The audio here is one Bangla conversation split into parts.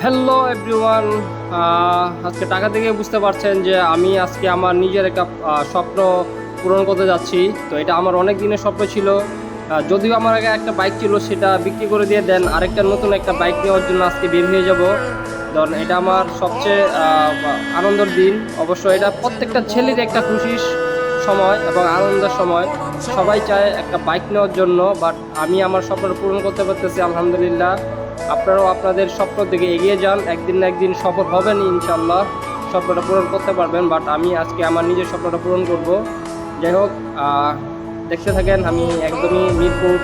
হ্যালো এভরিওয়ান, আজকে টাকা থেকে বুঝতে পারছেন যে আমি আজকে আমার নিজের একটা স্বপ্ন পূরণ করতে যাচ্ছি। তো এটা আমার অনেক দিনের স্বপ্ন ছিল। যদিও আমার আগে একটা বাইক ছিল, সেটা বিক্রি করে দিয়ে দেন আরেকটা নতুন একটা বাইক নেওয়ার জন্য আজকে বের হয়ে যাব। ধরুন এটা আমার সবচেয়ে আনন্দের দিন। অবশ্য এটা প্রত্যেকটা ছেলের একটা খুশির সময় এবং আনন্দের সময়। সবাই চায় একটা বাইক নেওয়ার জন্য, বাট আমি আমার স্বপ্নটা পূরণ করতে পারতেছি আলহামদুলিল্লাহ। আপনারাও আপনাদের স্বপ্ন দিকে এগিয়ে যান, একদিন না একদিন সফল হবেন ইনশাল্লাহ, স্বপ্নটা পূরণ করতে পারবেন। বাট আমি আজকে আমার নিজের স্বপ্নটা পূরণ করব। যাই হোক, দেখতে থাকেন, আমি একদমই মিরপুর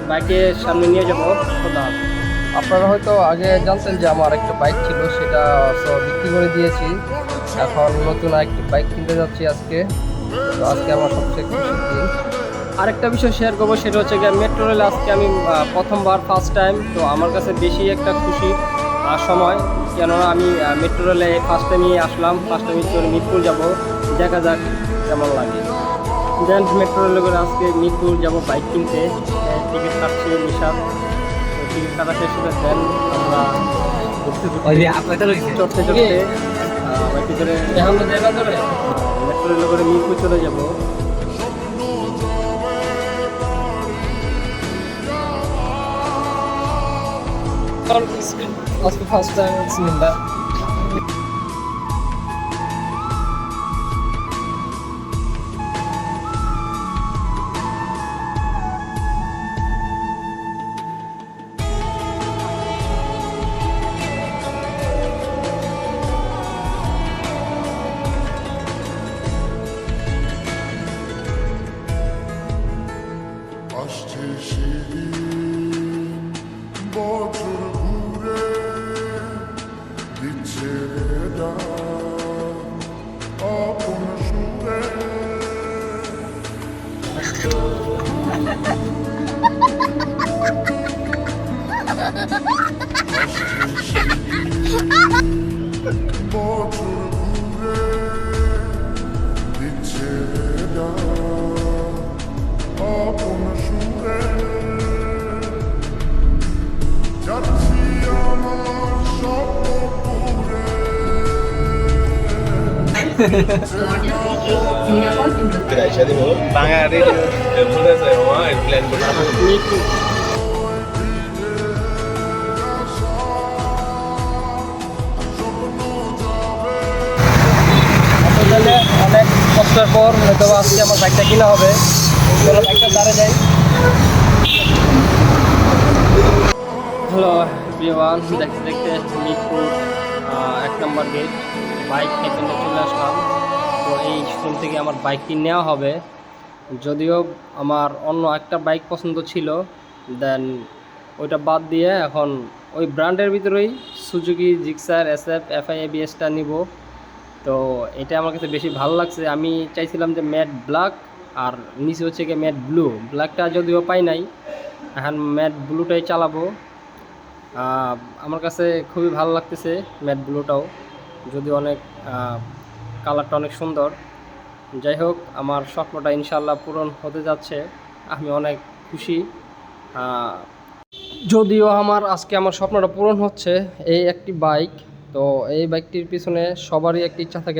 বাইকের সামনে নিয়ে যাব। খোদা হাফেজ। আপনারা হয়তো আগে জানতেন যে আমার একটা বাইক ছিল, সেটা বিক্রি করে দিয়েছি। এখন নতুন আরেকটি বাইক কিনতে যাচ্ছি আজকে। তো আজকে আমার সবচেয়ে খুশির দিন। আরেকটা বিষয় শেয়ার করবো, সেটা হচ্ছে গিয়ে মেট্রো রেলে আজকে আমি প্রথমবার ফার্স্ট টাইম। তো আমার কাছে বেশি একটা খুশির সময়, কেননা আমি মেট্রো রেলে ফার্স্ট টাইমই আসলাম। ফার্স্ট টাইম চলে মিরপুর যাব, দেখা যাক কেমন লাগে। দেন মেট্রো রেলে করে আজকে মিরপুর যাব বাইক কিনতে। টিকিট কাটছি নিশাদ। তো টিকিট কাটা শেষ করে দেন আমরা চড়তে চড়তে বাইকে করে মেট্রো রেলে করে মিরপুর চলে যাব। আজকে ফার্স্ট টাইম বিসমিল্লাহ। আসছে সেদিন বছর ঘুরে দিচ্ছে আপন সুরে বছর ঘুরে দিচ্ছে আপন সুরে যাচ্ছি আমার স্বপ্নপুরে বাংলা রেডিও বলতেছে আমার প্ল্যান করতে আসলে অনেক কষ্টের পর হয়তো আজকে আমার বাইকটা কিনা হবে। চলো বাইকটা দাঁড়ে যাই। হ্যালো এভরিওয়ান, দেখতে দেখতে মিরপুর 1 নম্বর গেট বাইক এখানে চলে আসলাম। তো এই শোরুম থেকে আমার বাইকটি নেওয়া হবে। যদিও আমার অন্য একটা বাইক পছন্দ ছিল, দেন ওইটা বাদ দিয়ে এখন ওই ব্র্যান্ডের ভিতরেই সুজুকি জিক্সার SF FI ABS-টা নিব। তো এটা আমার কাছে বেশি ভালো লাগছে। আমি চাইছিলাম যে ম্যাট ব্ল্যাক আর নিচে হচ্ছে গিয়ে ম্যাট ব্লু। ব্ল্যাকটা যদিও পাই নাই, এখন ম্যাট ব্লুটাই চালাবো। আমার কাছে খুবই ভালো লাগতেছে ম্যাট ব্লুটাও, যদি অনেক কালারটা অনেক সুন্দর। যাই হোক, আমার স্বপ্নটা ইনশাল্লাহ পূরণ হতে যাচ্ছে, আমি অনেক খুশি। যদিও আজকে আমার স্বপ্নটা পূরণ হচ্ছে এই একটি বাইক। তো এই বাইকটির পিছনে সবারই একটি ইচ্ছা থাকে